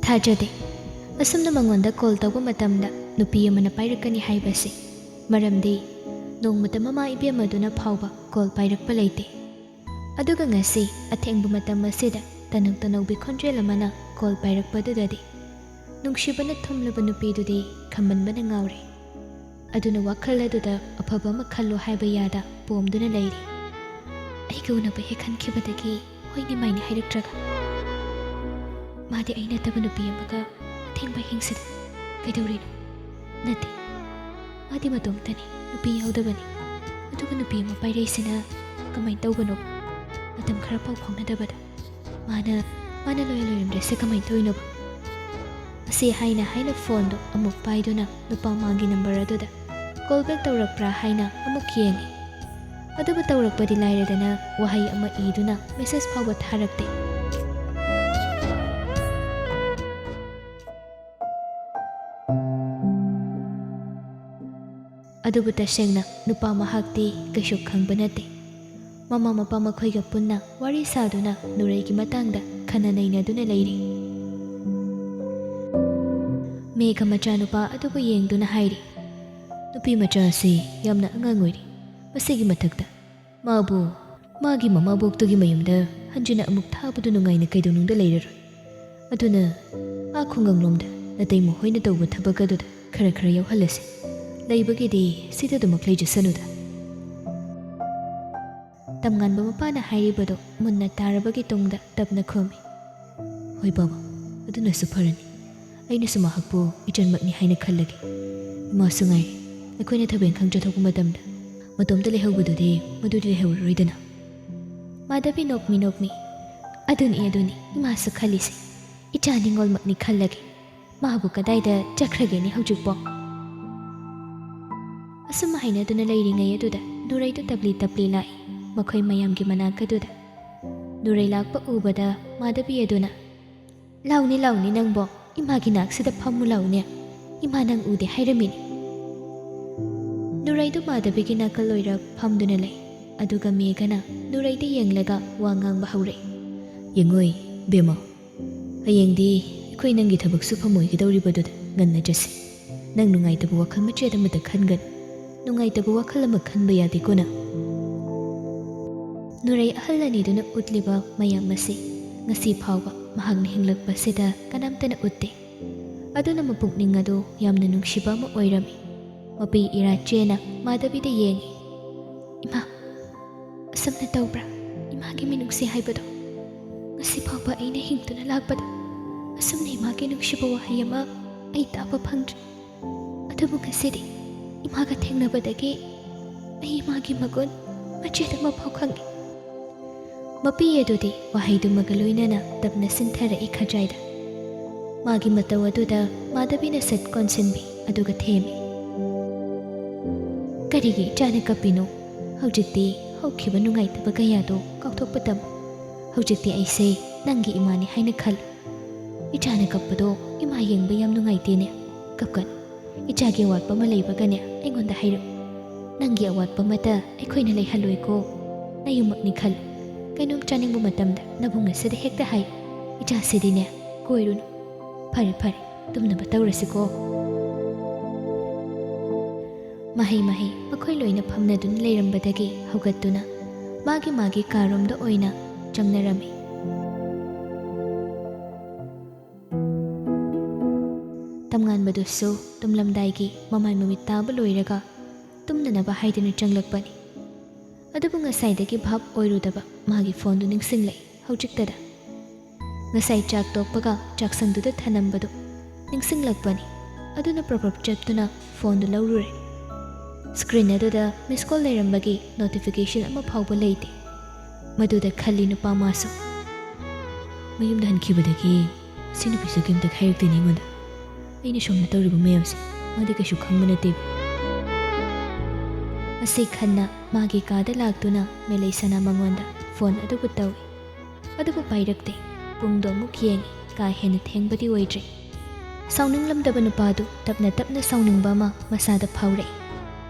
ꯊꯥꯖꯗꯦ ꯑꯁꯨꯝꯅ ꯃꯉꯣꯟꯗ ꯀꯣꯜ ꯇꯧꯕ ꯃꯇꯝꯗ ꯅꯨꯄꯤ ꯑꯃꯅ ꯄꯥꯏꯔꯛꯀꯅꯤ ꯍꯥꯏꯕꯁꯤ, ꯃꯔꯝꯗꯤ ꯅꯣꯡꯃꯇ ꯃꯃꯥ ꯏꯕꯦꯝꯃꯗꯨꯅ ꯐꯥꯎꯕ ꯀꯣꯜ ꯄꯥꯏꯔꯛꯄ ꯂꯩꯇꯦ꯫ ꯑꯗꯨꯒ ꯉꯁꯤ ꯑꯊꯦꯡꯕ ꯃꯇꯝ ꯑꯁꯤꯗ ꯇꯅꯧ ꯇꯅꯧꯕꯤ ꯈꯣꯟꯖꯦꯜ ꯑꯃꯅ ꯀꯣꯜ ꯄꯥꯏꯔꯛꯄꯗꯨꯗꯗꯤ ꯅꯨꯡꯁꯤꯕꯅ ꯊꯨꯝꯂꯕ ꯅꯨꯄꯤꯗꯨꯗꯤ ꯈꯝꯕꯟꯕꯅ ꯉꯥꯎꯔꯦ꯫ ꯑꯗꯨꯅ ꯋꯥꯈꯜ ꯑꯗꯨꯗ ꯑꯐꯕ ꯑꯃ ꯈꯜꯂꯣ ꯍꯥꯏꯕ ꯌꯥꯗ ꯄꯣꯝꯗꯨꯅ ꯂꯩꯔꯤ꯫ ꯑꯩꯒ ꯎꯅꯕ ꯍꯦꯛ ꯈꯟꯈꯤꯕꯗꯒꯤ ꯍꯣꯏꯅꯤ ꯃꯥꯏꯅꯤ ꯍꯥꯏꯔꯛꯇ꯭ꯔꯒ ꯃꯥꯗꯤ ꯑꯩ ꯅꯠꯇꯕ ꯅꯨꯄꯤ ꯑꯃꯒ ꯑꯊꯦꯡꯕ ꯍꯤꯡꯁꯤꯗ ꯀꯩꯗꯧꯔꯤꯅꯣ? ꯅꯠꯇꯦ, ꯃꯥꯗꯤ ꯃꯇꯣꯝꯇꯅꯤ, ꯅꯨꯄꯤ ꯌꯥꯎꯗꯕꯅꯤ꯫ ꯑꯗꯨꯒ ꯅꯨꯄꯤ ꯑꯃ ꯄꯥꯏꯔꯛꯏꯁꯤꯅ ꯀꯃꯥꯏꯅ ꯇꯧꯕꯅꯣ? ꯃꯇꯝ ꯈꯔ ꯄꯥꯎ ꯐꯥꯎꯅꯗꯕꯗ ꯃꯥꯅ ꯂꯣꯏꯔꯝꯗ꯭ꯔꯦꯁꯦ ꯀꯃꯥꯏꯅ ꯇꯧꯔꯤꯅꯣꯕ? ꯑꯁꯤ ꯍꯥꯏꯅ ꯐꯣꯟꯗꯣ ꯑꯃꯨꯛ ꯄꯥꯏꯗꯨꯅ ꯅꯨꯄꯥ ꯃꯥꯒꯤ ꯅꯝꯕꯔ ꯑꯗꯨꯗ ꯀꯣꯜ ꯕꯦꯛ ꯇꯧꯔꯛꯄ꯭ꯔꯥ ꯍꯥꯏꯅ ꯑꯃꯨꯛ ꯌꯦꯡꯉꯤ꯫ ꯑꯗꯨꯕꯨ ꯇꯧꯔꯛꯄꯗꯤ ꯂꯥꯏꯔꯗꯅ ꯋꯥꯍꯩ ꯑꯃ ꯏꯗꯨꯅ ꯃꯦꯁꯦꯖ ꯐꯥꯎꯕ ꯊꯥꯔꯛꯇꯦ꯫ ꯑꯗꯨꯕꯨ ꯇꯁꯦꯡꯅ ꯅꯨꯄꯥ ꯃꯍꯥꯛꯇꯤ ꯀꯩꯁꯨ ꯈꯪꯕ ꯅꯠꯇꯦ꯫ ꯃꯃꯥ ꯃꯄꯥ ꯃꯈꯣꯏꯒ ꯄꯨꯟꯅ ꯋꯥꯔꯤ ꯁꯥꯗꯨꯅ ꯅꯨꯔꯩꯒꯤ ꯃꯇꯥꯡꯗ ꯈꯟꯅ ꯅꯩꯅꯗꯨꯅ ꯂꯩꯔꯤ꯫ ꯃꯦꯘ ꯃꯆꯥꯅꯨꯄꯥ ꯑꯗꯨꯕꯨ ꯌꯦꯡꯗꯨꯅ ꯍꯥꯏꯔꯤ, ꯅꯨꯄꯤ ꯃꯆꯥ ꯑꯁꯤ ꯌꯥꯝꯅ ꯑꯉꯥꯡ ꯑꯣꯏꯔꯤ꯫ ꯃꯁꯤꯒꯤ ꯃꯊꯛꯇ ꯃꯥꯕꯨ ꯃꯥꯒꯤ ꯃꯃꯥꯕꯣꯛꯇꯨꯒꯤ ꯃꯌꯨꯝꯗ ꯍꯟꯖꯤꯟꯅ ꯑꯃꯨꯛ ꯊꯥꯕꯗꯨ ꯅꯨꯡꯉꯥꯏꯅ ꯀꯩꯗꯧꯅꯨꯡꯗ ꯂꯩꯔꯔꯣꯏ꯫ ꯑꯗꯨꯅ ꯈꯨꯡꯒꯪꯂꯣꯝꯗ ꯅꯇꯩ ꯃꯈꯣꯏꯅ ꯇꯧꯕ ꯊꯕꯛ ꯑꯗꯨꯗ ꯈꯔ ꯌꯥꯎꯍꯜꯂꯁꯤ꯫ ꯂꯩꯕꯒꯤꯗꯤ ꯁꯤꯗꯗꯨꯃꯛ ꯂꯩꯖꯁꯅꯨꯗ꯫ ꯇꯝꯉꯥꯟꯕ ꯃꯄꯥꯅ ꯍꯥꯏꯔꯤꯕꯗꯣ ꯃꯨꯟꯅ ꯇꯥꯔꯕꯒꯤ ꯇꯨꯡꯗ ꯇꯞꯅ ꯈꯨꯝꯃꯤ, ꯍꯣꯏ ꯕꯥꯕꯥ, ꯑꯗꯨꯅꯁꯨ ꯐꯔꯅꯤ꯫ ꯑꯩꯅꯁꯨ ꯃꯍꯥꯛꯄꯨ ꯏꯆꯟꯃꯛꯅꯤ ꯍꯥꯏꯅ ꯈꯜꯂꯒꯦ꯫ ꯏꯃꯥꯁꯨ ꯉꯥꯏꯔꯦ, ꯑꯩꯈꯣꯏꯅ ꯊꯕꯛ ꯏꯪꯈꯥꯡ ꯆꯠꯊꯣꯛꯄ ꯃꯇꯝꯗ ꯃꯇꯣꯝꯇ ꯂꯩꯍꯧꯕꯗꯨꯗꯤ ꯃꯗꯨꯗꯤ ꯂꯩꯍꯧꯔꯔꯣꯏꯗꯅ꯫ ꯃꯥꯙꯕꯤ ꯅꯣꯛꯃꯤ ꯑꯗꯨꯅꯤ ꯏꯃꯥꯁꯨ ꯈꯜꯂꯤꯁꯦ꯫ ꯏꯆꯥ ꯅꯤꯡꯉꯣꯜꯃꯛꯅꯤ ꯈꯜꯂꯒꯦ꯫ ꯃꯥꯕꯨ ꯀꯗꯥꯏꯗ ꯆꯠꯈ꯭ꯔꯒꯦꯅꯤ ꯍꯧꯖꯤꯛꯄꯣ? ꯑꯁꯨꯝ ꯍꯥꯏꯅꯗꯨꯅ ꯂꯩꯔꯤꯉꯩ ꯑꯗꯨꯗ ꯅꯨꯔꯩꯗꯨ ꯇꯞꯂꯤ ꯂꯥꯛꯏ ꯃꯈꯣꯏ ꯃꯌꯥꯝꯒꯤ ꯃꯅꯥꯛ ꯑꯗꯨꯗ꯫ ꯅꯨꯔꯩ ꯂꯥꯛꯄ ꯎꯕꯗ ꯃꯥꯙꯕꯤ ꯑꯗꯨꯅ, ꯂꯥꯎꯅꯤ ꯅꯪꯕꯣ, ꯏꯃꯥꯒꯤ ꯅꯥꯛꯁꯤꯗ ꯐꯝꯃꯨ ꯂꯥꯎꯅꯦ, ꯏꯃꯥ ꯅꯪ ꯎꯗꯦ ꯍꯥꯏꯔꯝꯃꯤꯅꯤ꯫ ꯅꯨꯔꯩꯗꯨ ꯃꯥꯙꯕꯤꯒꯤ ꯅꯥꯀꯜ ꯑꯣꯏꯔ ꯐꯝꯗꯨꯅ ꯂꯩ꯫ ꯑꯗꯨꯒ ꯃꯦꯘꯅ ꯅꯨꯔꯩꯗ ꯌꯦꯡꯂꯒ ꯋꯥ ꯉꯥꯡꯕ ꯍꯧꯔꯛꯏ, ꯌꯦꯡꯉꯣꯏ ꯕꯦꯝꯃ, ꯍꯌꯦꯡꯗꯤ ꯑꯩꯈꯣই ꯅꯪꯒꯤ ꯊꯕꯛ ꯁꯨꯐꯝ ꯑꯣꯏꯒꯗꯧꯔꯤꯕꯗꯨꯗ ꯉꯟꯅ ꯆꯠꯁꯤ꯫ ꯅꯪ ꯅꯨꯡꯉꯥꯏꯇꯕ ꯋꯥꯈꯜ ꯃꯆꯦꯠ ꯑꯃꯇ ꯈꯟꯒꯅꯨ꯫ ꯅꯨꯡꯉꯥꯏꯇꯕ ꯋꯥꯈꯜ ꯑꯃ ꯈꯟꯕ ꯌꯥꯗꯦꯀꯣ ꯅꯪ꯫ ꯅꯨꯔꯩ ꯑꯍꯜ ꯑꯅꯤꯗꯨꯅ ꯎꯠꯂꯤꯕ ꯃꯌꯥꯝ ꯑꯁꯤ ꯉꯁꯤ ꯐꯥꯎꯕ ꯃꯍꯥꯛꯅ ꯍꯤꯡꯂꯛꯄꯁꯤꯗ ꯀꯅꯥꯝꯇꯅ ꯎꯠꯇꯦ꯫ ꯑꯗꯨꯅ ꯃꯄꯨꯛꯅꯤꯡ ꯑꯗꯨ ꯌꯥꯝꯅ ꯅꯨꯡꯁꯤꯕ ꯑꯃ ꯑꯣꯏꯔꯝꯃꯤ꯫ ꯃꯄꯤ ꯏꯔꯥꯆꯦꯅ ꯃꯥꯙꯕꯤꯗ ꯌꯦꯡꯉꯤ, ꯏꯃꯥ, ꯑꯁꯨꯝꯅ ꯇꯧꯕ꯭ꯔꯥ? ꯏꯃꯥꯒꯤ ꯃꯤꯅꯨꯡꯁꯤ ꯍꯥꯏꯕꯗꯣ ꯉꯁꯤ ꯐꯥꯎꯕ ꯑꯩꯅ ꯍꯤꯡꯗꯨꯅ ꯂꯥꯛꯄꯗ ꯑꯁꯨꯝꯅ ꯏꯃꯥꯒꯤ ꯅꯨꯡꯁꯤꯕ ꯋꯥꯍꯩ ꯑꯃ ꯑꯩ ꯇꯥꯕ ꯐꯪꯗ꯭ꯔꯤ꯫ ꯑꯗꯨꯕꯨ ꯉꯁꯤꯗꯤ ꯏꯃꯥꯒ ꯊꯦꯡꯅꯕꯗꯒꯤ ꯑꯩ ꯏꯃꯥꯒꯤ ꯃꯒꯨꯟ ꯃꯆꯦꯠ ꯑꯃ ꯐꯥꯎ ꯈꯪꯉꯤ꯫ ꯃꯄꯤ ꯑꯗꯨꯗꯤ ꯋꯥꯍꯩꯗꯨꯃꯒ ꯂꯣꯏꯅꯅ ꯇꯞꯅ ꯁꯤꯟꯊꯔꯛꯏ ꯈꯖꯥꯏꯗ꯫ ꯃꯥꯒꯤ ꯃꯇꯧ ꯑꯗꯨꯗ ꯃꯥꯙꯕꯤꯅ ꯁꯠ ꯀꯣꯟꯁꯤꯟꯕꯤ ꯑꯗꯨꯒ ꯊꯦꯝꯃꯤ, ꯀꯔꯤꯒꯤ ꯏꯆꯥꯅ ꯀꯞꯄꯤꯅꯣ? ꯍꯧꯖꯤꯛꯇꯤ ꯍꯧꯈꯤꯕ ꯅꯨꯡꯉꯥꯏꯇꯕ ꯀꯌꯥꯗꯣ ꯀꯥꯎꯊꯣꯛꯄ ꯇꯝꯃꯨ꯫ ꯍꯧꯖꯤꯛꯇꯤ ꯑꯩꯁꯦ ꯅꯪꯒꯤ ꯏꯃꯥꯅꯤ ꯍꯥꯏꯅ ꯈꯜꯂꯨ꯫ ꯏꯆꯥꯅ ꯀꯞꯄꯗꯣ ꯏꯃꯥ ꯌꯦꯡꯕ ꯌꯥꯝ ꯅꯨꯡꯉꯥꯏꯇꯦꯅꯦ꯫ ꯀꯞꯀꯅꯨ꯫ ꯏꯆꯥꯒꯤ ꯑꯋꯥꯠꯄ ꯑꯃ ꯂꯩꯕꯒꯅꯦ ꯑꯩꯉꯣꯟꯗ ꯍꯥꯏꯔꯛꯎ꯫ ꯅꯪꯒꯤ ꯑꯋꯥꯠꯄ ꯑꯃꯠꯇ ꯑꯩꯈꯣꯏꯅ ꯂꯩꯍꯜꯂꯣꯏꯀꯣ꯫ ꯅꯌꯨꯝꯃꯛꯅꯤ ꯈꯜꯂꯨ꯫ ꯀꯩꯅꯣꯝ ꯆꯥꯅꯤꯡꯕ ꯃꯇꯝꯗ ꯅꯕꯨꯡ ꯑꯁꯤꯗ ꯍꯦꯛꯇ ꯍꯥꯏꯌꯨ꯫ ꯏꯆꯥꯁꯤꯗꯤꯅꯦ ꯀꯣꯏꯔꯨꯅꯨ꯫ ꯐꯔꯦ ꯇꯨꯝꯅꯕ ꯇꯧꯔꯁꯤꯀꯣ꯫ ꯃꯍꯩ ꯃꯈꯣꯏ ꯂꯣꯏꯅ ꯐꯝꯅꯗꯨꯅ ꯂꯩꯔꯝꯕꯗꯒꯤ ꯍꯧꯒꯠꯇꯨꯅ ꯃꯥꯒꯤ ꯀꯥꯔꯣꯝꯗ ꯑꯣꯏꯅ ꯆꯪꯅꯔꯝꯃꯤ꯫ ꯇꯝꯉꯥꯟꯕꯗꯨꯁꯨ ꯇꯨꯝꯂꯝꯗꯥꯏꯒꯤ ꯃꯃꯥꯏ ꯃꯃꯤꯠ ꯇꯥꯕ ꯂꯣꯏꯔꯒ ꯇꯨꯝꯅꯅꯕ ꯍꯥꯏꯗꯨꯅ ꯆꯪꯂꯛꯄꯅꯤ꯫ ꯑꯗꯨꯕꯨ ꯉꯁꯥꯏꯗꯒꯤ ꯚꯥꯞ ꯑꯣꯏꯔꯨꯗꯕ ꯃꯥꯒꯤ ꯐꯣꯟꯗꯨ ꯅꯤꯡꯁꯤꯡꯂꯛꯏ ꯍꯧꯖꯤꯛꯇꯗ꯫ ꯉꯁꯥꯏ ꯆꯥꯛ ꯇꯣꯛꯄꯒ ꯆꯥꯛꯁꯪꯗꯨꯗ ꯊꯅꯝꯕꯗꯨ ꯅꯤꯡꯁꯤꯡꯂꯛꯄꯅꯤ꯫ ꯑꯗꯨꯅ ꯄ꯭ꯔꯣꯞ ꯆꯠꯇꯨꯅ ꯐꯣꯟꯗꯨ ꯂꯧꯔꯨꯔꯦ꯫ ꯁ꯭ꯀ꯭ꯔꯤꯟ ꯑꯗꯨꯗ ꯃꯤꯁ ꯀꯣꯜ ꯂꯩꯔꯝꯕꯒꯤ ꯅꯣꯇꯤꯐꯤꯀꯦꯁꯟ ꯑꯃ ꯐꯥꯎꯕ ꯂꯩꯇꯦ꯫ ꯃꯗꯨꯗ ꯈꯜꯂꯤ ꯅꯨꯄꯥ ꯃꯥꯁꯨ, ꯃꯌꯨꯝꯗ ꯍꯟꯈꯤꯕꯗꯒꯤ ꯁꯤ ꯅꯨꯄꯤꯁꯨ ꯀꯩꯝꯇ ꯈꯥꯏꯔꯛꯇꯦꯅꯦ ꯑꯩꯉꯣꯟꯗ꯫ ꯑꯩꯅ ꯁꯣꯝꯗ ꯇꯧꯔꯤꯕ ꯃꯌꯥꯝꯁꯦ ꯃꯥꯗꯤ ꯀꯩꯁꯨ ꯈꯪꯕ ꯅꯠꯇꯦꯕ꯫ ꯑꯁꯤ ꯈꯟꯅ ꯃꯥꯒꯤ ꯀꯥꯗ ꯂꯥꯛꯇꯨꯅ ꯃꯦꯂꯩꯁꯅꯥ ꯃꯉꯣꯟꯗ ꯐꯣꯟ ꯑꯗꯨꯕꯨ ꯇꯧꯏ꯫ ꯑꯗꯨꯕꯨ ꯄꯥꯏꯔꯛꯇꯦ꯫ ꯄꯨꯡꯗꯣ ꯑꯃꯨꯛ ꯌꯦꯡꯉꯤ꯫ ꯀꯥ ꯍꯦꯟꯅ ꯊꯦꯡꯕꯗꯤ ꯑꯣꯏꯗ꯭ꯔꯤ꯫ ꯁꯥꯎꯅꯤꯡꯂꯝꯗꯕ ꯅꯨꯄꯥꯗꯨ ꯇꯞꯅ ꯁꯥꯎꯅꯤꯡꯕ ꯑꯃ ꯃꯁꯥꯗ ꯐꯥꯎꯔꯛꯏ꯫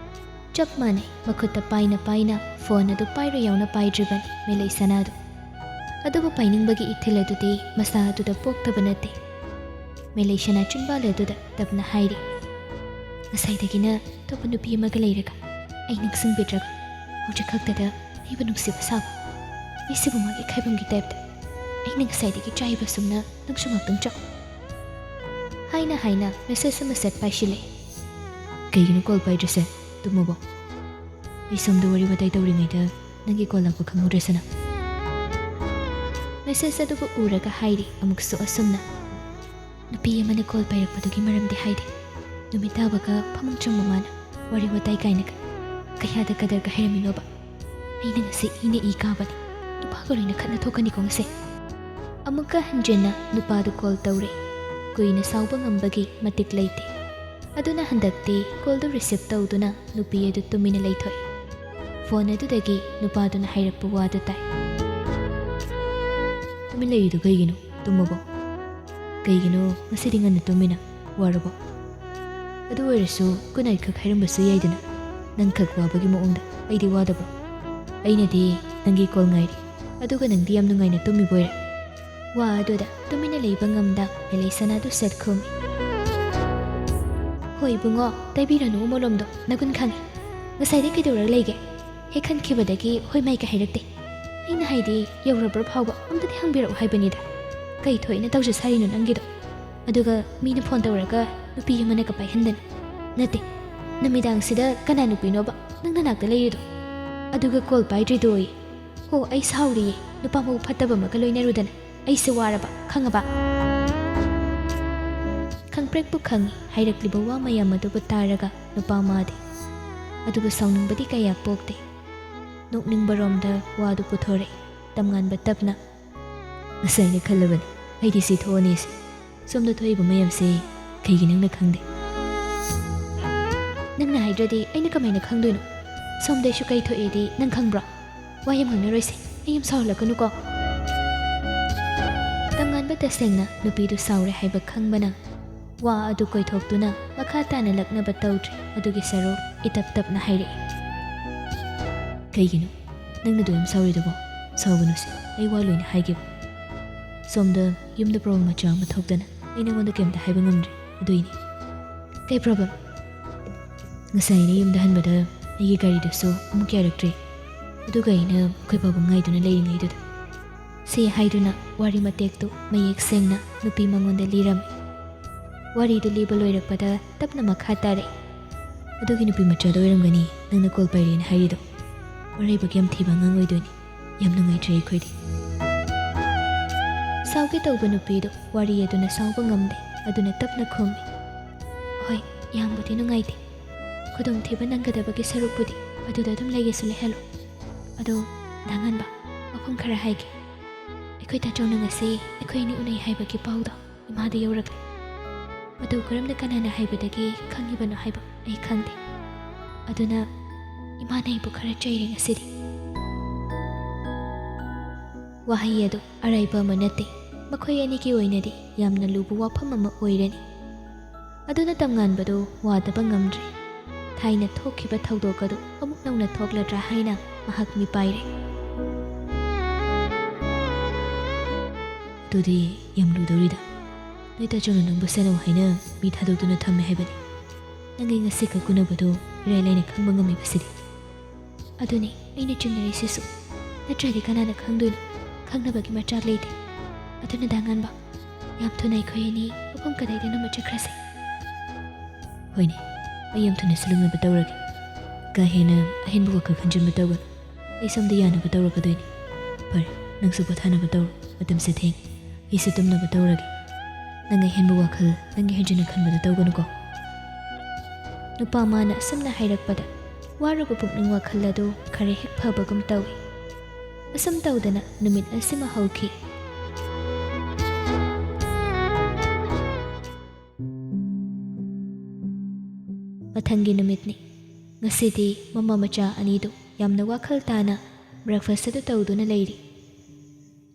ꯆꯞ ꯃꯥꯟꯅꯩ ꯃꯈꯨꯠꯇ ꯄꯥꯏꯅ ꯐꯣꯟ ꯑꯗꯨ ꯄꯥꯏꯔꯣ ꯌꯥꯎꯅ ꯄꯥꯏꯗ꯭ꯔꯤꯕꯅꯤ ꯃꯦꯂꯩꯁꯅꯥꯗꯨ꯫ ꯑꯗꯨꯕꯨ ꯄꯥꯏꯅꯤꯡꯕꯒꯤ ꯏꯊꯤꯜ ꯑꯗꯨꯗꯤ ꯃꯁꯥ ꯑꯗꯨꯗ ꯄꯣꯛꯇꯕ ꯅꯠꯇꯦ꯫ ꯃꯦꯂꯩꯁꯅꯥ ꯆꯨꯟꯕꯥꯜ ꯑꯗꯨꯗ ꯇꯞꯅ ꯍꯥꯏꯔꯤ꯫ ꯉꯁꯥꯏꯗꯒꯤꯅ ꯑꯇꯣꯞꯄ ꯅꯨꯄꯤ ꯑꯃꯒ ꯂꯩꯔꯒ ꯑꯩ ꯅꯤꯡꯁꯤꯡꯕꯤꯗ꯭ꯔꯒ ꯍꯧꯖꯤꯛ ꯈꯛꯇꯗ ꯑꯩꯕꯨ ꯅꯨꯡꯁꯤꯕ ꯁꯥꯕ ꯑꯩꯁꯤꯕꯨ ꯃꯥꯒꯤ ꯈꯥꯏꯕꯝꯒꯤ ꯇꯥꯏꯞꯇ ꯑꯩꯅ ꯉꯁꯥꯏꯗꯒꯤ ꯆꯥꯏꯕ ꯁꯨꯝꯅ ꯅꯪꯁꯨ ꯉꯥꯛꯇꯪ ꯆꯥꯎ ꯍꯥꯏꯅ ꯃꯦꯁꯦꯖ ꯑꯃ ꯁꯦꯠ ꯄꯥꯏꯁꯤꯜꯂꯦ꯫ ꯀꯩꯒꯤꯅꯣ ꯀꯣꯜ ꯄꯥꯏꯗ꯭ꯔꯤꯁꯦ? ꯇꯨꯝꯃꯕꯣ? ꯑꯩ ꯁꯣꯝꯗ ꯋꯥꯔꯤ ꯋꯥꯇꯥꯏ ꯇꯧꯔꯤꯉꯩꯗ ꯅꯪꯒꯤ ꯀꯣꯜ ꯂꯥꯛꯄ ꯈꯪꯍꯧꯗ꯭ꯔꯦꯁꯅ꯫ ꯃꯦꯁꯦꯖ ꯑꯗꯨꯕꯨ ꯎꯔꯒ ꯍꯥꯏꯔꯤ ꯑꯃꯨꯛꯁꯨ ꯑꯁꯨꯝꯅ꯫ ꯅꯨꯄꯤ ꯑꯃꯅ ꯀꯣꯜ ꯄꯥꯏꯔꯛꯄꯗꯨꯒꯤ ꯃꯔꯝꯗꯤ ꯍꯥꯏꯗꯦ꯫ ꯅꯨꯃꯤꯠ ꯇꯥꯕꯒ ꯐꯃꯨꯡ ꯆꯪꯕ ꯃꯥꯅ ꯋꯥꯔꯤ ꯋꯥꯇꯥꯏ ꯀꯥꯏꯅꯒ ꯀꯌꯥꯗ ꯀꯗꯔꯒ ꯍꯩꯔꯝꯃꯤꯅꯣꯕ? ꯑꯩꯅ ꯉꯁꯤ ꯏꯅ ꯏ ꯀꯥꯕꯅꯤ꯫ ꯅꯨꯄꯥꯒ ꯂꯣꯏꯅ ꯈꯠꯅ ꯊꯣꯛꯀꯅꯤꯀꯣ ꯉꯁꯤ꯫ ꯑꯃꯨꯛꯀ ꯍꯟꯖꯤꯟꯅ ꯅꯨꯄꯥꯗꯨ ꯀꯣꯜ ꯇꯧꯔꯦ꯫ ꯀꯨꯏꯅ ꯁꯥꯎꯕ ꯉꯝꯕꯒꯤ ꯃꯇꯤꯛ ꯂꯩꯇꯦ꯫ ꯑꯗꯨꯅ ꯍꯟꯗꯛꯇꯤ ꯀꯣꯜꯗꯨ ꯔꯤꯁꯤꯞ ꯇꯧꯗꯨꯅ ꯅꯨꯄꯤ ꯑꯗꯨ ꯇꯨꯃꯤꯟꯅ ꯂꯩꯊꯣꯛꯏ꯫ ꯐꯣꯟ ꯑꯗꯨꯗꯒꯤ ꯅꯨꯄꯥꯗꯨꯅ ꯍꯥꯏꯔꯛꯄ ꯋꯥꯗꯨ ꯇꯥꯏ꯫ ꯇꯨꯃꯤꯟ ꯂꯩꯔꯤꯗꯨ ꯀꯩꯒꯤꯅꯣ? ꯇꯨꯝꯃꯕꯣ? ꯀꯩꯒꯤꯅꯣ ꯉꯁꯤꯗꯤ ꯉꯟꯅ ꯇꯨꯝꯃꯤꯅ? ꯋꯥꯔꯕꯣ? ꯑꯗꯨ ꯑꯣꯏꯔꯁꯨ ꯒꯨꯗ ꯈꯛ ꯍꯥꯏꯔꯝꯕꯁꯨ ꯌꯥꯏꯗꯅ ꯅꯪꯈꯛ ꯋꯥꯕꯒꯤ ꯃꯑꯣꯡꯗ ꯑꯩꯗꯤ ꯋꯥꯗꯕ꯭ꯔꯣ? ꯑꯩꯅꯗꯤ ꯅꯪꯒꯤ ꯀꯣꯜ ꯉꯥꯏꯔꯤ ꯑꯗꯨꯒ ꯅꯪꯗꯤ ꯌꯥꯝ ꯅꯨꯡꯉꯥꯏꯅ ꯇꯨꯝꯃꯤꯕꯣꯏꯔꯦ꯫ ꯋꯥ ꯑꯗꯨꯗ ꯇꯨꯃꯤꯟꯅ ꯂꯩꯕ ꯉꯝꯗ ꯃꯦꯂꯩꯁꯅꯥꯗꯨ ꯁꯦꯠ ꯈꯨꯝꯃꯤ꯫ ꯍꯣꯏ ꯏꯕꯨꯡꯉꯣ, ꯇꯥꯏꯕꯤꯔꯅꯨ ꯑꯃꯔꯣꯝꯗꯣ ꯅꯒꯨꯟ ꯈꯪꯉꯤ꯫ ꯉꯁꯥꯏꯗꯤ ꯀꯩꯗꯧꯔꯒ ꯂꯩꯒꯦ? ꯍꯦꯛ ꯈꯟꯈꯤꯕꯗꯒꯤ ꯍꯣꯏ ꯃꯥꯏꯀ ꯍꯥꯏꯔꯛꯇꯦ꯫ ꯑꯩꯅ ꯍꯥꯏꯗꯤ ꯌꯧꯔꯕ꯭ꯔꯥ ꯐꯥꯎꯕ ꯑꯝꯇꯗꯤ ꯍꯪꯕꯤꯔꯛꯎ ꯍꯥꯏꯕꯅꯤꯗ꯫ ꯀꯩ ꯊꯣꯛꯏꯅ ꯇꯧꯖ ꯁꯥꯔꯤꯅꯣ ꯅꯪꯒꯤꯗꯣ? ꯑꯗꯨꯒ ꯃꯤꯅ ꯐꯣꯟ ꯇꯧꯔꯒ ꯅꯨꯄꯤ ꯑꯃꯅꯒ ꯄꯥꯏꯍꯟꯗꯅ꯫ ꯅꯠꯇꯦ, ꯅꯨꯃꯤꯗꯥꯡꯁꯤꯗ ꯀꯅꯥ ꯅꯨꯄꯤꯅꯣꯕ ꯅꯪ ꯅꯅꯥꯛꯇ ꯂꯩꯔꯤꯗꯣ? ꯑꯗꯨꯒ ꯀꯣꯜ ꯄꯥꯏꯗ꯭ꯔꯤꯗꯣ ꯑꯣꯏ꯫ ꯍꯣ ꯑꯩ ꯁꯥꯎꯔꯤꯌꯦ ꯅꯨꯄꯥ ꯃꯕꯨꯛ ꯐꯠꯇꯕ ꯑꯃꯒ ꯂꯣꯏꯅꯔꯨꯗꯅ ꯑꯩꯁꯦ ꯋꯥꯔꯕ ꯈꯪꯉꯕ? ꯈꯪꯄ꯭ꯔꯦꯛꯄꯨ ꯈꯪꯉꯤ ꯍꯥꯏꯔꯛꯂꯤꯕ ꯋꯥ ꯃꯌꯥꯝ ꯑꯗꯨꯕꯨ ꯇꯥꯔꯒ ꯅꯨꯄꯥ ꯃꯥꯗꯤ ꯑꯗꯨꯕꯨ ꯁꯥꯎꯅꯤꯡꯕꯗꯤ ꯀꯌꯥ ꯄꯣꯛꯇꯦ꯫ ꯅꯣꯛꯅꯤꯡꯕꯔꯣꯝꯗ ꯋꯥꯗꯨ ꯄꯨꯊꯣꯔꯛꯏ ꯇꯝꯉꯥꯟꯕ ꯇꯞꯅ꯫ ꯉꯁꯥꯏꯅ ꯈꯜꯂꯕꯅꯤ ꯑꯩꯗꯤ ꯁꯤ ꯊꯣꯛꯑꯅꯤꯁꯦ꯫ ꯁꯣꯝꯗ ꯊꯣꯛꯏꯕ ꯃꯌꯥꯝꯁꯦ ꯀꯩꯒꯤ ꯅꯪꯅ ꯈꯪꯗꯦ? ꯅꯪꯅ ꯍꯥꯏꯗ꯭ꯔꯗꯤ ꯑꯩꯅ ꯀꯃꯥꯏꯅ ꯈꯪꯗꯣꯏꯅꯣ? ꯁꯣꯝꯗꯩꯁꯨ ꯀꯩ ꯊꯣꯛꯑꯦꯗꯤ ꯅꯪ ꯈꯪꯕ꯭ꯔꯣ? ꯋꯥ ꯌꯥꯝ ꯉꯥꯡꯅꯔꯣꯏꯁꯦ, ꯑꯩ ꯌꯥꯝ ꯁꯥꯎꯍꯜꯂꯛꯀꯅꯨꯀꯣ꯫ ꯇꯝꯉꯥꯟꯕ ꯇꯁꯦꯡꯅ ꯅꯨꯄꯤꯗꯨ ꯁꯥꯎꯔꯦ ꯍꯥꯏꯕ ꯈꯪꯕꯅ ꯋꯥ ꯑꯗꯨ ꯀꯣꯏꯊꯣꯛꯇꯨꯅ ꯃꯈꯥ ꯇꯥꯅ ꯂꯛꯅꯕ ꯇꯧꯗ꯭ꯔꯦ꯫ ꯑꯗꯨꯒꯤ ꯁꯔꯨꯛ ꯏꯇꯞ ꯇꯞꯅ ꯍꯥꯏꯔꯛꯏ꯫ ꯀꯩꯒꯤꯅꯣ ꯅꯪꯅꯗꯣ ꯌꯥꯝ ꯁꯥꯎꯔꯤꯗꯨꯕꯣ? ꯁꯥꯎꯒꯅꯨꯁꯦ, ꯑꯩ ꯋꯥ ꯂꯣꯏꯅ ꯍꯥꯏꯒꯦꯕ꯫ ꯁꯣꯝꯗ ꯌꯨꯝꯗ ꯄ꯭ꯔꯣꯕ꯭ꯂꯦꯝ ꯃꯆꯥ ꯑꯃ ꯊꯣꯛꯇꯅ ꯑꯩ ꯅꯉꯣꯟꯗ ꯀꯩꯝꯇ ꯍꯥꯏꯕ ꯉꯝꯗ꯭ꯔꯦ ꯑꯗꯨꯏꯅꯤ꯫ ꯀꯩ ꯄ꯭ꯔꯣꯕ꯭ꯂꯦꯝ? ꯉꯁꯥꯏ ꯑꯩꯅ ꯌꯨꯝꯗ ꯍꯟꯕꯗ ꯑꯩꯒꯤ ꯒꯥꯔꯤꯗꯨꯁꯨ ꯑꯃꯨꯛ ꯌꯥꯔꯛꯇ꯭ꯔꯦ꯫ ꯑꯗꯨꯒ ꯑꯩꯅ ꯑꯩꯈꯣꯏ ꯄꯥꯕꯨꯡ ꯉꯥꯏꯗꯨꯅ ꯂꯩꯔꯤꯉꯩꯗꯨꯗ ꯁꯤ ꯍꯥꯏꯗꯨꯅ ꯋꯥꯔꯤ ꯃꯇꯦꯛꯇꯨ ꯃꯌꯦꯛ ꯁꯦꯡꯅ ꯅꯨꯄꯤ ꯃꯉꯣꯟꯗ ꯂꯤꯔꯝꯃꯤ꯫ ꯋꯥꯔꯤꯗꯨ ꯂꯤꯕ ꯂꯣꯏꯔꯛꯄꯗ ꯇꯞꯅ ꯃꯈꯥ ꯇꯥꯔꯛꯏ꯫ ꯑꯗꯨꯒꯤ ꯅꯨꯄꯤ ꯃꯆꯥꯗꯣ ꯑꯣꯏꯔꯝꯒꯅꯤ ꯅꯪꯅ ꯀꯣꯜ ꯄꯥꯏꯔꯦꯅ ꯍꯥꯏꯔꯤꯗꯣ꯫ ꯃꯔꯩꯕꯛ ꯌꯥꯝ ꯊꯤꯕ ꯑꯉꯥꯡ ꯑꯣꯏꯗꯣꯏꯅꯤ꯫ ꯌꯥꯝ ꯅꯨꯡꯉꯥꯏꯇ꯭ꯔꯦ ꯑꯩꯈꯣꯏꯗꯤ꯫ ꯁꯥꯎꯒꯦ ꯇꯧꯕ ꯅꯨꯄꯤꯗꯨ ꯋꯥꯔꯤ ꯑꯗꯨꯅ ꯁꯥꯎꯕ ꯉꯝꯗꯦ꯫ ꯑꯗꯨꯅ ꯇꯞꯅ ꯈꯨꯝꯃꯤ꯫ ꯍꯣꯏ ꯌꯥꯝꯕꯨꯗꯤ ꯅꯨꯡꯉꯥꯏꯇꯦ꯫ ꯈꯨꯗꯣꯡꯊꯤꯕ ꯅꯪꯒꯗꯕꯒꯤ ꯁꯔꯨꯛꯄꯨꯗꯤ ꯑꯗꯨꯗ ꯑꯗꯨꯝ ꯂꯩꯒꯦꯁꯨ ꯂꯩꯍꯜꯂꯣ꯫ ꯑꯗꯣ ꯗꯥꯉꯟꯕ ꯋꯥꯐꯝ ꯈꯔ ꯍꯥꯏꯒꯦ꯫ ꯑꯩꯈꯣꯏ ꯇꯥꯆꯧꯅ ꯉꯁꯤ ꯑꯩꯈꯣꯏ ꯑꯅꯤ ꯎꯅꯩ ꯍꯥꯏꯕꯒꯤ ꯄꯥꯎꯗꯣ ꯏꯃꯥꯗ ꯌꯧꯔꯛꯂꯦ꯫ ꯃꯇꯧ ꯀꯔꯝꯅ ꯀꯅꯥꯅ ꯍꯥꯏꯕꯗꯒꯤ ꯈꯪꯉꯤꯕꯅꯣ ꯍꯥꯏꯕ ꯑꯩ ꯈꯪꯗꯦ꯫ ꯑꯗꯨꯅ ꯏꯃꯥꯅ ꯑꯩꯕꯨ ꯈꯔ ꯆꯩꯔꯦ ꯉꯁꯤꯗꯤ꯫ ꯋꯥꯍꯩ ꯑꯗꯨ ꯑꯔꯥꯏꯕ ꯑꯃ ꯅꯠꯇꯦ꯫ ꯃꯈꯣꯏ ꯑꯅꯤꯒꯤ ꯑꯣꯏꯅꯗꯤ ꯌꯥꯝꯅ ꯂꯨꯕ ꯋꯥꯐꯝ ꯑꯃ ꯑꯣꯏꯔꯅꯤ꯫ ꯑꯗꯨꯅ ꯇꯝꯉꯥꯟꯕꯗꯨ ꯋꯥꯗꯕ ꯉꯝꯗ꯭ꯔꯦ꯫ ꯊꯥꯏꯅ ꯊꯣꯛꯈꯤꯕ ꯊꯧꯗꯣꯛ ꯑꯗꯨ ꯑꯃꯨꯛ ꯅꯧꯅ ꯊꯣꯛꯂꯗ꯭ꯔꯥ ꯍꯥꯏꯅ ꯃꯍꯥꯛ ꯃꯤꯄꯥꯏꯔꯦ꯫ ꯑꯗꯨꯗꯤ ꯌꯥꯝ ꯂꯨꯗꯧꯔꯤꯗ꯫ ꯅꯣꯏ ꯇꯥꯆꯧꯅ ꯅꯪꯕꯨ ꯁꯦꯟꯅꯧ ꯍꯥꯏꯅ ꯃꯤ ꯊꯥꯗꯣꯛꯇꯨꯅ ꯊꯝꯃꯦ ꯍꯥꯏꯕꯅꯤ꯫ ꯅꯪꯒꯤ ꯉꯁꯤ ꯈꯛ ꯎꯅꯕꯗꯨ ꯏꯔꯥꯏ ꯂꯥꯏꯅ ꯈꯪꯕ ꯉꯝꯃꯤꯕꯁꯤꯗꯤ꯫ ꯑꯗꯨꯅꯤ ꯑꯩꯅ ꯆꯤꯡꯅꯔꯤꯁꯤꯁꯨ꯫ ꯅꯠꯇ꯭ꯔꯗꯤ ꯀꯅꯥꯅ ꯈꯪꯗꯣꯏꯅꯣ? ꯈꯪꯅꯕꯒꯤ ꯃꯆꯥꯛ ꯂꯩꯇꯦ꯫ ꯑꯗꯨꯅ ꯗꯥꯉꯟꯕ ꯌꯥꯝ ꯊꯨꯅ ꯑꯩꯈꯣꯏ ꯑꯅꯤ ꯃꯐꯝ ꯀꯗꯥꯏꯗꯅꯣꯃ ꯆꯠꯈ꯭ꯔꯁꯦ꯫ ꯍꯣꯏꯅꯦ, ꯑꯩ ꯌꯥꯝ ꯊꯨꯅ ꯁꯤꯜꯂꯨꯅꯕ ꯇꯧꯔꯒꯦ꯫ ꯀꯥ ꯍꯦꯟꯅ ꯑꯍꯦꯟꯕ ꯋꯥꯈꯜ ꯈꯟꯖꯤꯟꯕ ꯇꯧꯒꯅꯨ꯫ ꯑꯩ ꯁꯣꯝꯗ ꯌꯥꯅꯕ ꯇꯧꯔꯛꯀꯗꯣꯏꯅꯤ꯫ ꯐꯔꯦ, ꯅꯪꯁꯨ ꯄꯣꯊꯥꯅꯕ ꯇꯧꯔꯣ꯫ ꯃꯇꯝꯁꯦ ꯊꯦꯡꯉꯦ꯫ ꯑꯩꯁꯨ ꯇꯨꯝꯅꯕ ꯇꯧꯔꯒꯦ꯫ ꯅꯪ ꯑꯍꯦꯟꯕ ꯋꯥꯈꯜ ꯅꯪꯒꯤ ꯍꯦꯟꯖꯤꯟꯅ ꯈꯟꯕꯗ ꯇꯧꯒꯅꯨꯀꯣ꯫ ꯅꯨꯄꯥ ꯃꯥꯅ ꯑꯁꯨꯝꯅ ꯍꯥꯏꯔꯛꯄꯗ ꯋꯥꯔꯨꯕ ꯄꯨꯛꯅꯤꯡ ꯋꯥꯈꯜ ꯑꯗꯨ ꯈꯔ ꯍꯦꯛ ꯐꯕꯒꯨꯝ ꯇꯧꯏ꯫ ꯑꯁꯨꯝ ꯇꯧꯗꯅ ꯅꯨꯃꯤꯠ ꯑꯁꯤꯃ ꯍꯧꯈꯤ꯫ ꯃꯊꯪꯒꯤ ꯅꯨꯃꯤꯠꯅꯤ꯫ ꯉꯁꯤꯗꯤ ꯃꯃꯥ ꯃꯆꯥ ꯑꯅꯤꯗꯨ ꯌꯥꯝꯅ ꯋꯥꯈꯜ ꯇꯥꯅ ꯕ꯭ꯔꯦꯛꯐꯥꯁ ꯑꯗꯨ ꯇꯧꯗꯨꯅ ꯂꯩꯔꯤ꯫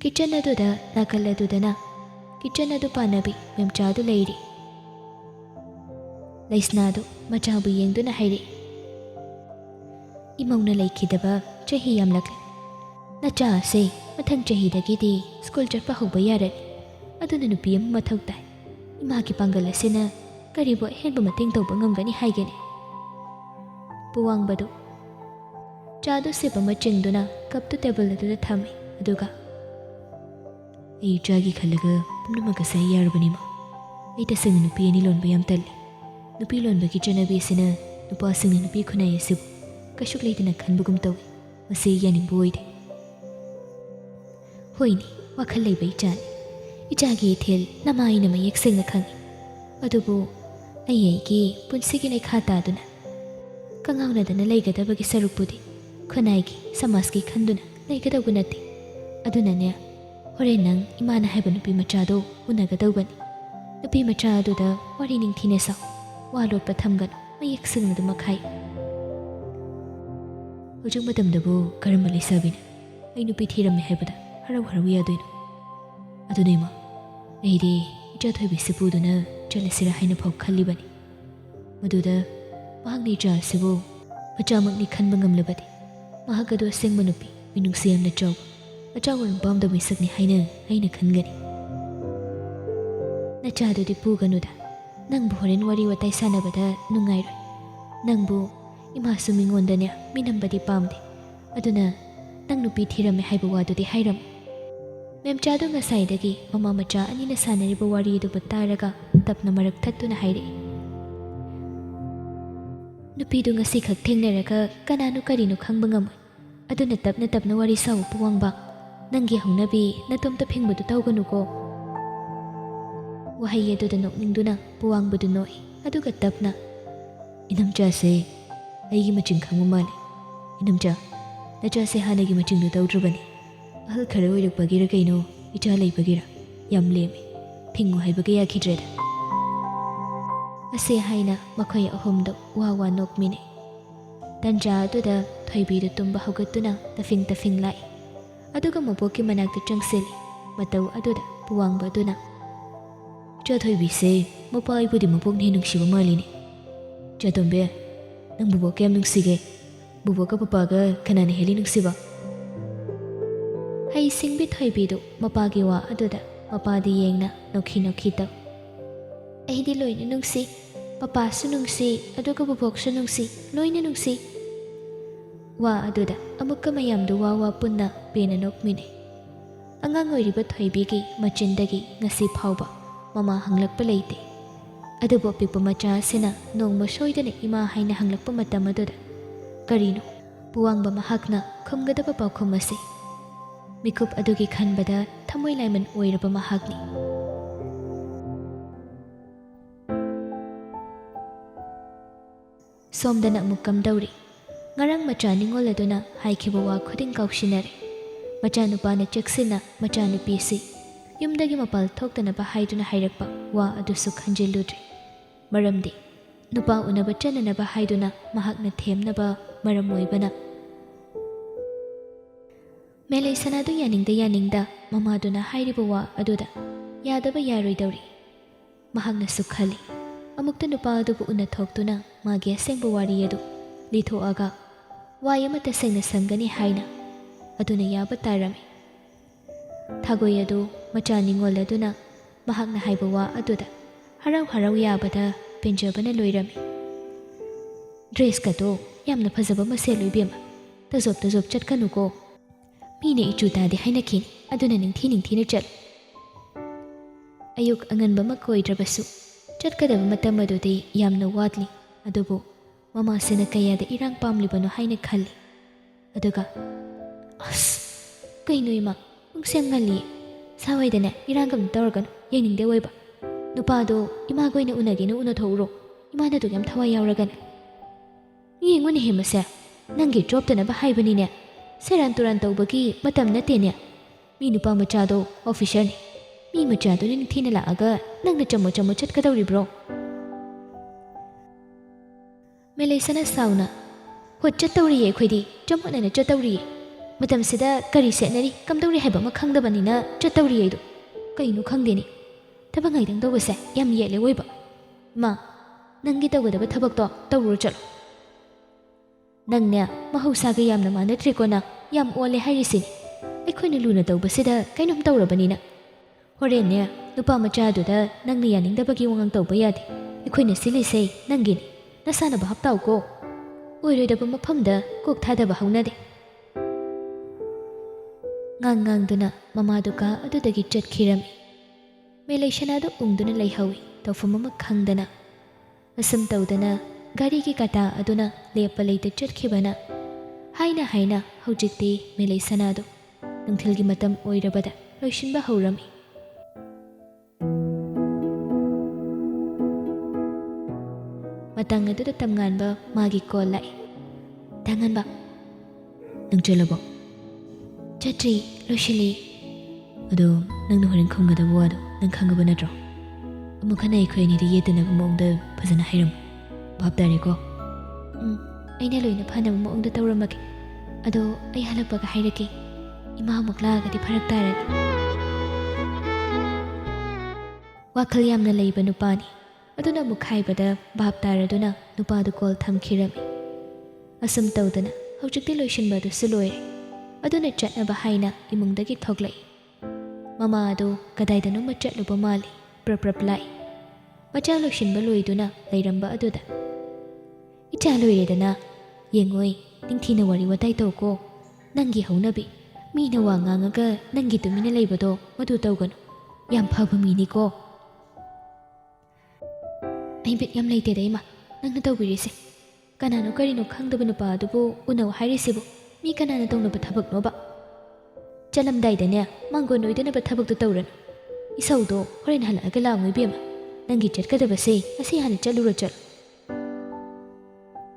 ꯀꯤꯆꯟ ꯑꯗꯨꯗ ꯅꯥꯀꯜ ꯑꯗꯨꯗꯅ ꯀꯤꯆꯟ ꯑꯗꯨ ꯄꯥꯟꯅꯕꯤ ꯃꯦꯝꯆꯥꯗꯨ ꯂꯩꯔꯤ꯫ ꯂꯩꯁꯅꯥꯗꯨ ꯃꯆꯥꯕꯨ ꯌꯦꯡꯗꯨꯅ ꯍꯥꯏꯔꯛꯏ꯫ ꯏꯃꯧꯅ ꯂꯩꯈꯤꯗꯕ ꯆꯍꯤ ꯌꯥꯝꯂꯛꯂꯦ꯫ ꯅꯆꯥ ꯑꯁꯦ ꯃꯊꯪ ꯆꯍꯤꯗꯒꯤꯗꯤ ꯁ꯭ꯀꯨꯜ ꯆꯠꯄ ꯍꯧꯕ ꯌꯥꯔꯅꯤ꯫ ꯑꯗꯨꯅ ꯅꯨꯄꯤ ꯑꯃ ꯃꯊꯧ ꯇꯥꯏ꯫ ꯏꯃꯥꯒꯤ ꯄꯥꯡꯒꯜ ꯑꯁꯤꯅ ꯀꯔꯤꯕꯨ ꯑꯍꯦꯟꯕ ꯃꯇꯦꯡ ꯇꯧꯕ ꯉꯝꯒꯅꯤ ꯍꯥꯏꯒꯅꯤ? ꯄꯨꯋꯥꯡꯕꯗꯨ ꯆꯥꯗꯨ ꯁꯤꯞ ꯑꯃ ꯆꯤꯡꯗꯨꯅ ꯀꯞꯇꯨ ꯇꯦꯕꯜ ꯑꯗꯨꯗ ꯊꯝꯃꯤ, ꯑꯗꯨꯒ ꯑꯩ ꯏꯆꯥꯒꯤ ꯈꯜꯂꯒ ꯄꯨꯝꯅꯃꯛ ꯑꯁꯤ ꯑꯩ ꯌꯥꯔꯕꯅꯤꯃ. ꯑꯩ ꯇꯁꯦꯡꯅ ꯅꯨꯄꯤ ꯑꯅꯤ ꯂꯣꯟꯕ ꯌꯥꯝ ꯇꯜꯂꯤ. ꯅꯨꯄꯤ ꯂꯣꯟꯕꯒꯤ ꯆꯠꯅꯕꯤ ꯑꯁꯤꯅ ꯅꯨꯄꯥꯁꯤꯡꯅ ꯅꯨꯄꯤ ꯈꯨꯟꯅꯥꯏ ꯑꯁꯤꯕꯨ ꯀꯩꯁꯨ ꯂꯩꯇꯅ ꯈꯟꯕꯒꯨꯝ ꯇꯧꯏ. ꯃꯁꯤ ꯌꯥꯅꯤꯡꯕ ꯑꯣꯏꯗꯦ. ꯍꯣꯏꯅꯦ, ꯋꯥꯈꯜ ꯂꯩꯕ ꯏꯆꯥꯅꯤ. ꯏꯆꯥꯒꯤ ꯏꯊꯤꯜ ꯅꯃꯥ ꯑꯩꯅ ꯃꯌꯦꯛ ꯁꯦꯡꯅ ꯈꯪꯏ. ꯑꯗꯨꯕꯨ ꯑꯩꯒꯤ ꯄꯨꯟꯁꯤꯒꯤ ꯂꯩꯈꯥ ꯇꯥꯗꯨꯅ ꯀꯪꯉꯥꯎꯅꯗꯅ ꯂꯩꯒꯗꯕꯒꯤ ꯁꯔꯨꯛꯄꯨꯗꯤ ꯈꯨꯟꯅꯥꯏꯒꯤ ꯁꯃꯥꯖꯀꯤ ꯈꯟꯗꯨꯅ ꯂꯩꯒꯗꯧꯕ ꯅꯠꯇꯦ. ꯑꯗꯨꯅꯅꯦ ꯍꯣꯔꯦꯟ ꯅꯪ ꯏꯃꯥꯅ ꯍꯥꯏꯕ ꯅꯨꯄꯤ ꯃꯆꯥꯗꯣ ꯎꯅꯒꯗꯧꯕꯅꯤ. ꯅꯨꯄꯤ ꯃꯆꯥ ꯑꯗꯨꯗ ꯋꯥꯔꯤ ꯅꯤꯡꯊꯤꯅ ꯁꯥꯎ. ꯋꯥ ꯂꯣꯠꯄ ꯊꯝꯒꯅꯨ. ꯃꯌꯦꯛ ꯁꯦꯡꯅ ꯑꯗꯨꯃꯛ ꯍꯥꯏ. ꯍꯧꯖꯤꯛ ꯃꯇꯝꯗꯕꯨ ꯀꯔꯝꯕ ꯂꯩꯁꯥꯕꯤꯅ ꯑꯩ ꯅꯨꯄꯤ ꯊꯤꯔꯝꯃꯦ ꯍꯥꯏꯕꯗ ꯍꯔꯥꯎ ꯍꯔꯥꯎ ꯌꯥꯗꯣꯏꯅꯣ? ꯑꯗꯨꯅ ꯏꯃꯥ, ꯑꯩꯗꯤ ꯏꯆꯥ ꯊꯣꯏꯕꯤꯁꯤ ꯄꯨꯗꯨꯅ ꯆꯠꯂꯁꯤꯔꯥ ꯍꯥꯏꯅ ꯐꯥꯎ ꯈꯜꯂꯤꯕꯅꯤ. ꯃꯗꯨꯗ ꯃꯍꯥꯛꯅ ꯏꯆꯥ ꯑꯁꯤꯕꯨ ꯃꯆꯥꯃꯛꯅꯤ ꯈꯟꯕ ꯉꯝꯂꯕꯗꯤ ꯃꯍꯥꯛ ꯑꯗꯨ ꯑꯁꯦꯡꯕ ꯅꯨꯄꯤ, ꯃꯤꯅꯨꯡꯁꯤ ꯌꯥꯝꯅ ꯆꯥꯎꯕ, ꯑꯆꯥꯎꯕꯔꯝ ꯄꯥꯝꯗꯕ ꯃꯤꯁꯛꯅꯤ ꯍꯥꯏꯅ ꯑꯩꯅ ꯈꯟꯒꯅꯤ. ꯅꯆꯥꯗꯨꯗꯤ ꯄꯨꯒꯅꯨꯗ. ꯅꯪꯕꯨ ꯍꯣꯔꯦꯟ ꯋꯥꯔꯤ ꯋꯥꯇꯥꯏ ꯁꯥꯟꯅꯕꯗ ꯅꯨꯡꯉꯥꯏꯔꯣꯏ. ꯅꯪꯕꯨ ꯏꯃꯥꯁꯨ ꯃꯤꯉꯣꯟꯗꯅꯦ ꯃꯤꯅꯝꯕꯗꯤ ꯄꯥꯝꯗꯦ. ꯑꯗꯨꯅ ꯅꯪ ꯅꯨꯄꯤ ꯊꯤꯔꯝꯃꯦ ꯍꯥꯏꯕ ꯋꯥꯗꯨꯗꯤ ꯍꯥꯏꯔꯝꯃꯨ. ꯃꯦꯝꯆꯥꯗꯨ ꯉꯁꯥꯏꯗꯒꯤ ꯃꯃꯥ ꯃꯆꯥ ꯑꯅꯤꯅ ꯁꯥꯟꯅꯔꯤꯕ ꯋꯥꯔꯤ ꯑꯗꯨꯕꯨ ꯇꯥꯔꯒ ꯇꯞꯅ ꯃꯔꯛ ꯊꯠꯇꯨꯅ ꯍꯥꯏꯔꯛꯏ. ꯅꯨꯄꯤꯗꯨ ꯉꯁꯤꯈꯛ ꯊꯦꯡꯅꯔꯒ ꯀꯅꯥꯅꯣ ꯀꯔꯤꯅꯣ ꯈꯪꯕ ꯉꯝꯃꯣꯏ. ꯑꯗꯨꯅ ꯇꯞꯅ ꯇꯞꯅ ꯋꯥꯔꯤ ꯁꯥꯎ ꯄꯨꯋꯥꯡꯕ. ꯅꯪꯒꯤ ꯍꯧꯅꯕꯤ ꯅꯇꯣꯝꯇ ꯐꯤꯡꯕꯗꯨ ꯇꯧꯒꯅꯨꯀꯣ. ꯋꯥꯍꯩ ꯑꯗꯨꯗ ꯅꯣꯛꯅꯤꯡꯗꯨꯅ ꯄꯨꯋꯥꯡꯕꯗꯨ ꯅꯣꯛꯏ. ꯑꯗꯨꯒ ꯇꯞꯅ, ꯏꯅꯝꯆꯥꯁꯦ ꯑꯩꯒꯤ ꯃꯆꯤꯡ ꯈꯪꯕ ꯃꯥꯜꯂꯤ. ꯏꯅꯝꯆꯥ, ꯅꯆꯥꯁꯦ ꯍꯥꯟꯅꯒꯤ ꯃꯆꯤꯡꯗꯨ ꯇꯧꯗ꯭ꯔꯕꯅꯤ. ꯑꯍꯜ ꯈꯔ ꯑꯣꯏꯔꯛꯄꯒꯤꯔ ꯀꯩꯅꯣ, ꯏꯆꯥ ꯂꯩꯕꯒꯤꯔ ꯌꯥꯝ ꯂꯦꯝꯃꯤ. ꯊꯤꯡꯉꯨ ꯍꯥꯏꯕꯒ ꯌꯥꯈꯤꯗ꯭ꯔꯦꯗ. ꯑꯁꯤ ꯍꯥꯏꯅ ꯃꯈꯣꯏ ꯑꯍꯨꯝꯗꯨ ꯋꯥ ꯋꯥ ꯅꯣꯛꯃꯤꯟꯅꯩ. ꯇꯟꯖꯥ ꯑꯗꯨꯗ ꯊꯣꯏꯕꯤꯗꯨ ꯇꯨꯝꯕ ꯍꯧꯒꯠꯇꯨꯅ ꯇꯐꯤꯡ ꯇꯐꯤꯡ ꯂꯥꯛꯏ. ꯑꯗꯨꯒ ꯃꯕꯣꯛꯀꯤ ꯃꯅꯥꯛꯇ ꯆꯪꯁꯤꯜꯂꯤ. ꯃꯇꯧ ꯑꯗꯨꯗ ꯄꯨꯋꯥꯡꯕ ꯑꯗꯨꯅ, ꯆꯥꯊꯣꯏꯕꯤꯁꯦ ꯃꯄꯥ ꯑꯩꯕꯨꯗꯤ ꯃꯕꯣꯛꯅ ꯍꯦꯟꯅ ꯅꯨꯡꯁꯤꯕ ꯃꯥꯜꯂꯤꯅꯦ. ꯆꯥꯇꯣꯝꯕꯤ, ꯅꯪ ꯕꯨꯕꯣꯛ ꯀꯌꯥꯝ ꯅꯨꯡꯁꯤꯒꯦ? ꯕꯨꯕꯣꯛꯀ ꯄꯄꯥꯒ ꯀꯅꯥꯅ ꯍꯦꯜꯂꯤ ꯅꯨꯡꯁꯤꯕ? ꯍꯩꯁꯤꯡꯕꯤ ꯊꯣꯏꯕꯤꯗꯨ ꯃꯄꯥꯒꯤ ꯋꯥ ꯑꯗꯨꯗ ꯃꯄꯥꯗ ꯌꯦꯡꯅ ꯅꯣꯛꯈꯤ ꯅꯣꯛꯈꯤ ꯇꯧ. ꯑꯩꯗꯤ ꯂꯣꯏꯅ ꯅꯨꯡꯁꯤ. ꯄꯄꯥꯁꯨ ꯅꯨꯡꯁꯤ, ꯑꯗꯨꯒ ꯕꯨꯕꯣꯛꯁꯨ ꯅꯨꯡꯁꯤ. ꯂꯣꯏꯅ ꯅꯨꯡꯁꯤ. ꯋꯥ ꯑꯗꯨꯗ ꯑꯃꯨꯛꯀ ꯃꯌꯥꯝꯗꯨ ꯋꯥ ꯋꯥ ꯄꯨꯟꯅ ꯄꯦꯟꯅ ꯅꯣꯛꯃꯤꯟꯅꯩ. ꯑꯉꯥꯡ ꯑꯣꯏꯔꯤꯕ ꯊꯣꯏꯕꯤꯒꯤ ꯃꯆꯤꯟꯗꯒꯤ ꯉꯁꯤ ꯐꯥꯎꯕ ꯃꯃꯥ ꯍꯪꯂꯛꯄ ꯂꯩꯇꯦ. ꯑꯗꯨꯕꯨ ꯑꯄꯤꯛꯄ ꯃꯆꯥ ꯑꯁꯤꯅ ꯅꯣꯡꯃ ꯁꯣꯏꯗꯅ ꯏꯃꯥ ꯍꯥꯏꯅ ꯍꯪꯂꯛꯄ ꯃꯇꯝ ꯑꯗꯨꯗ ꯀꯔꯤꯅꯣ ꯄꯨꯋꯥꯡꯕ ꯃꯍꯥꯛꯅ ꯈꯨꯝꯒꯗꯕ ꯄꯥꯎꯈꯨꯝ ꯑꯁꯤ? ꯃꯤꯀꯨꯞ ꯑꯗꯨꯒꯤ ꯈꯟꯕꯗ ꯊꯃꯣꯏ ꯂꯥꯏꯃꯟ ꯑꯣꯏꯔꯕ ꯃꯍꯥꯛꯅꯤ. ꯁꯣꯝꯗꯅ ꯑꯃꯨꯛ ꯀꯝꯗꯧꯔꯤ? ꯉꯔꯥꯡ ꯃꯆꯥ ꯅꯤꯡꯉꯣꯜ ꯑꯗꯨꯅ ꯍꯥꯏꯈꯤꯕ ꯋꯥ ꯈꯨꯗꯤꯡ ꯀꯥꯎꯁꯤꯟꯅꯔꯦ. ꯃꯆꯥꯅꯨꯄꯥꯅ ꯆꯦꯛꯁꯤꯟꯅ ꯃꯆꯥꯅꯨꯄꯤꯁꯤ ꯌꯨꯝꯗꯒꯤ ꯃꯄꯥꯜ ꯊꯣꯛꯇꯅꯕ ꯍꯥꯏꯗꯨꯅ ꯍꯥꯏꯔꯛꯄ ꯋꯥ ꯑꯗꯨꯁꯨ ꯈꯟꯖꯤꯜꯂꯨꯗ꯭ꯔꯤ. ꯃꯔꯝꯗꯤ ꯅꯨꯄꯥ ꯎꯅꯕ ꯆꯠꯅꯅꯕ ꯍꯥꯏꯗꯨꯅ ꯃꯍꯥꯛꯅ ꯊꯦꯝꯅꯕ ꯃꯔꯝ ꯑꯣꯏꯕꯅ. ꯃꯦꯂꯩ ꯁꯅꯥꯗꯨ ꯌꯥꯅꯤꯡꯗ ꯌꯥꯅꯤꯡꯗ ꯃꯃꯥꯗꯨꯅ ꯍꯥꯏꯔꯤꯕ ꯋꯥ ꯑꯗꯨꯗ ꯌꯥꯗꯕ ꯌꯥꯔꯣꯏꯗꯧꯔꯤ. ꯃꯍꯥꯛꯅꯁꯨ ꯈꯜꯂꯤ. ꯑꯃꯨꯛꯇ ꯅꯨꯄꯥ ꯑꯗꯨꯕꯨ ꯎꯅꯊꯣꯛꯇꯨꯅ ꯃꯥꯒꯤ ꯑꯁꯦꯡꯕ ꯋꯥꯔꯤ ꯑꯗꯨ ꯂꯤꯊꯣꯛꯑꯒ ꯋꯥꯏ ꯑꯃ ꯇꯁꯦꯡꯅ ꯁꯪꯒꯅꯤ ꯍꯥꯏꯅ. ꯑꯗꯨꯅ ꯌꯥꯕ ꯇꯥꯔꯝꯃꯤ. ꯊꯥꯒꯣꯏ ꯑꯗꯨ ꯃꯆꯥ ꯅꯤꯡꯉꯣꯜ ꯑꯗꯨꯅ ꯃꯍꯥꯛꯅ ꯍꯥꯏꯕ ꯋꯥ ꯑꯗꯨꯗ ꯍꯔꯥꯎ ꯍꯔꯥꯎ ꯌꯥꯕꯗ ꯄꯦꯟꯖꯕꯅ ꯂꯣꯏꯔꯝꯃꯤ. ꯗ꯭ꯔꯦꯁꯀꯗꯣ ꯌꯥꯝꯅ ꯐꯖꯕ ꯑꯃ ꯁꯦꯠꯂꯨ ꯏꯕꯦꯝꯃ. ꯇꯖꯣꯞ ꯇꯖꯣꯞ ꯆꯠꯀꯅꯨꯀꯣ. ꯃꯤꯅ ꯏꯆꯨ ꯇꯥꯗꯦ ꯍꯥꯏꯅꯈꯤꯅꯤ. ꯑꯗꯨꯅ ꯅꯤꯡꯊꯤꯅ ꯆꯠꯂꯨ. ꯑꯌꯨꯛ ꯑꯉꯟꯕꯃꯛ ꯑꯣꯏꯗ꯭ꯔꯕꯁꯨ ꯆꯠꯀꯗꯕ ꯃꯇꯝ ꯑꯗꯨꯗꯤ ꯌꯥꯝꯅ ꯋꯥꯠꯂꯤ. ꯑꯗꯨꯕꯨ ꯃꯃꯥꯁꯤꯅ ꯀꯌꯥꯗ ꯏꯔꯥꯡ ꯄꯥꯝꯂꯤꯕꯅꯣ ꯍꯥꯏꯅ ꯈꯜꯂꯤ. ꯑꯗꯨꯒ ꯑꯁ ꯀꯩꯅꯣ ꯏꯃꯥ, ꯄꯨꯡꯁꯦ ꯌꯥꯝ ꯉꯜꯂꯤꯌꯦ. ꯁꯥꯋꯥꯏꯗꯅꯦ ꯏꯔꯥꯡꯒꯝ ꯇꯧꯔꯒꯅꯨ. ꯌꯦꯡꯅꯤꯡꯗꯦ ꯑꯣꯏꯕ. ꯅꯨꯄꯥꯗꯣ ꯏꯃꯥꯒ ꯑꯣꯏꯅ ꯎꯅꯒꯦꯅ ꯎꯅꯊꯣꯛꯎꯔꯣ. ꯏꯃꯥꯅꯗꯨ ꯌꯥꯝ ꯊꯋꯥꯏ ꯌꯥꯎꯔꯒꯅꯦ. ꯌꯦꯡꯉꯨꯅꯦ ꯍꯦꯃꯁꯦ, ꯅꯪꯒꯤ ꯆꯣꯞꯇꯅꯕ ꯍꯥꯏꯕꯅꯤꯅꯦ. ꯁꯦꯔꯥꯟ ꯇꯨꯔꯥꯟ ꯇꯧꯕꯒꯤ ꯃꯇꯝ ꯅꯠꯇꯦꯅꯦ. ꯃꯤ ꯅꯨꯄꯥ ꯃꯆꯥꯗꯣ ꯑꯣꯐꯤꯁꯔꯅꯤ. ꯃꯤ ꯃꯆꯥꯗꯨꯅ ꯅꯤꯡꯊꯤꯅ ꯂꯥꯛꯑꯒ ꯅꯪꯅ ꯆꯝꯃꯣ ꯆꯝꯃꯣ ꯆꯠꯀꯗꯧꯔꯤꯕ꯭ꯔꯣ? ꯃꯦꯂꯩꯁꯅ ꯁꯥꯎꯅ, ꯍꯣꯏ ꯆꯠꯇꯧꯔꯤꯌꯦ. ꯑꯩꯈꯣꯏꯗꯤ ꯆꯃꯣꯠꯅꯅ ꯆꯠꯇꯧꯔꯤꯌꯦ. ꯃꯇꯝꯁꯤꯗ ꯀꯔꯤ ꯁꯦꯠꯅꯔꯤ ꯀꯝꯗꯧꯔꯤ ꯍꯥꯏꯕ ꯑꯃ ꯈꯪꯗꯕꯅꯤꯅ ꯆꯠꯇꯧꯔꯤꯌꯦ. ꯑꯩꯗꯣ ꯀꯩꯅꯣ ꯈꯪꯗꯦꯅꯤ. ꯊꯕꯛ ꯉꯥꯏꯗꯪ ꯇꯧꯕꯁꯦ ꯌꯥꯝ ꯌꯦꯠꯂꯦ ꯑꯣꯏꯕ. ꯃꯥ, ꯅꯪꯒꯤ ꯇꯧꯒꯗꯕ ꯊꯕꯛꯇꯣ ꯇꯧꯔꯨꯔ ꯆꯠꯂꯣ. ꯅꯪꯅꯦ ꯃꯍꯧꯁꯥꯒ ꯌꯥꯝꯅ ꯃꯥꯟꯅꯗ꯭ꯔꯦꯀꯣ. ꯅꯪ ꯌꯥꯝ ꯑꯣꯜꯂꯦ ꯍꯥꯏꯔꯤꯁꯤꯅꯤ. ꯑꯩꯈꯣꯏꯅ ꯂꯨꯅ ꯇꯧꯕꯁꯤꯗ ꯀꯩꯅꯣꯝ ꯇꯧꯔꯕꯅꯤꯅ. ꯍꯣꯔꯦꯟꯅꯦ nupa machaduda nangna yaningdabagi wangang tawba yade. Ikhoina silise nangini. Nasana ba haptaw ko. Oiroidaba mafamda kok thadaba haunade. Ngang-ngang-duna mamaduka adudagi chatkirami. Melay Sanado ungduna layhawi tawfam ama khangdana. Asam tawdana garigi kata aduna lepa layta chatkibana. Haina haujikti Melay Sanado nungthilgi matam oirabada loishinba haurami. Matang aduda tamnganba magi call lai. Tanganba. Nang chalabo. Chatri loishili. Ado nang nuhurin khungadabu ado nang khangaba natro. Amukhana ikhoi ni yedana mongda phajana hairam. Bhab tare ko. Aina loina phana mongda tawramake. Ado ai halakpaga hairake. Ima makla gadi pharak tare. Wakhal yamna leiba nupani. Aduna mukhaibada bhab taraduna nupadu call thamkhirami. Asam tawdana haujikti loishinba du suloire. Aduna chatnaba haina imungdagi thoklai. Mama adu kadaidanu machatluba mali prap lai. Macha loishinba loiduna lairamba aduda. Icha loiredana yengoi ningthina wari watai tawko. Nangi haunabi mina wa ngangaga nangi tumina leibado madu tawganu. Yam phaba mini ko. Ay bit yam leite da ima nang natawbirisi. Kanano karino khangdaba nupa adubu unaw hairisibu mi kanana tawnaba thabak noba. Chalamdaidane mango noidana ba thabak tu tawran. Isawdo horen halaga lawngoi bema. Nangi chatkadabase asi hana chalura chal.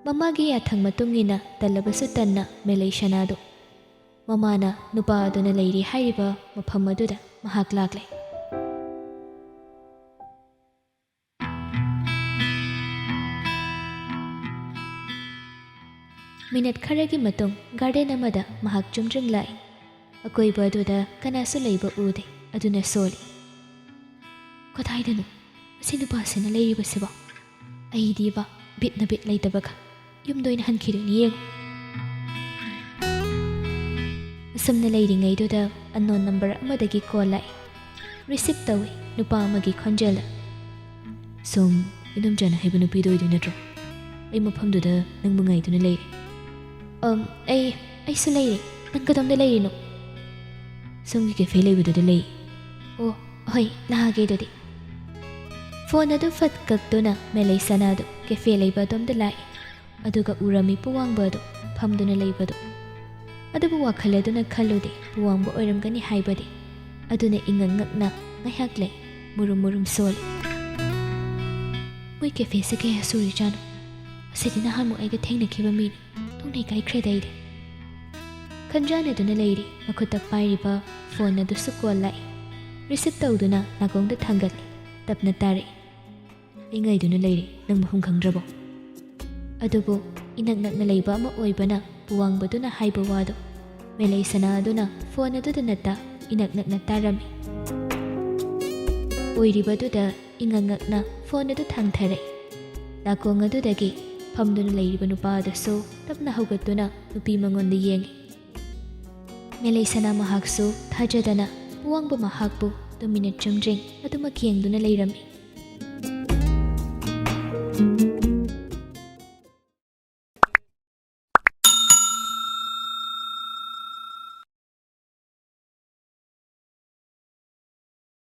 Mamagi yathang matungina talabasu tanna Melay Sanado. Mamana nupa aduna leiri hairiba mafam aduda mahak laklay. Minute kharagi matung garden amada mahak chumjring lai. Akoiba aduda kanasu leiba ude aduna soli. Kothaidanu asi nupasina leiriba siba. Aidiba bit na bit leitabaga. Yumdoina hankiruni yeng. Asamna leiringaiduda unknown number amadagi call lai. Receive tawi nupa amagi khonjala. Sum idum jana haiba nupido idu natro. Ay mafamduda nang bungaiduna leiri. Ay sulay nang katamda lay no. Sumgi cafe lay with the lay. Oh, hoy, lahagay dodi. Phone adu fat kakduna Melay Sanado cafe lay badom the lay. Aduga urami puwang bado, pamduna lay bado. Adu wakala duna kalode, puwang bo oram gani hay badi. Aduna ingangak na ngayak lay, murum sol. Moy cafe sa kaya suri jano. Asidinahan mo ay gateng na kiba mini. Tunay kay kredaide. Kanjana duna leiri makutak pairiba phone na dusu call lai. Receipt tawduna nagongda tanggali. Tapna tari. Ingay duna leiri nang mahung kangdrabo. Adubo inagnak na layba ama oiba na buwang ba duna haiba wado. Melay Sanado na phone na duda nata inagnak na tarami. Oiriba duda ingangak na phone na du tangtare. Nagong adudagi pamduna leiriba nupa adaso tapna haugatuna nupi mangonda yengi. Melay Sana mahakso thajadana buwang ba mahakbo dominat chumjing at umakieng duna leirami.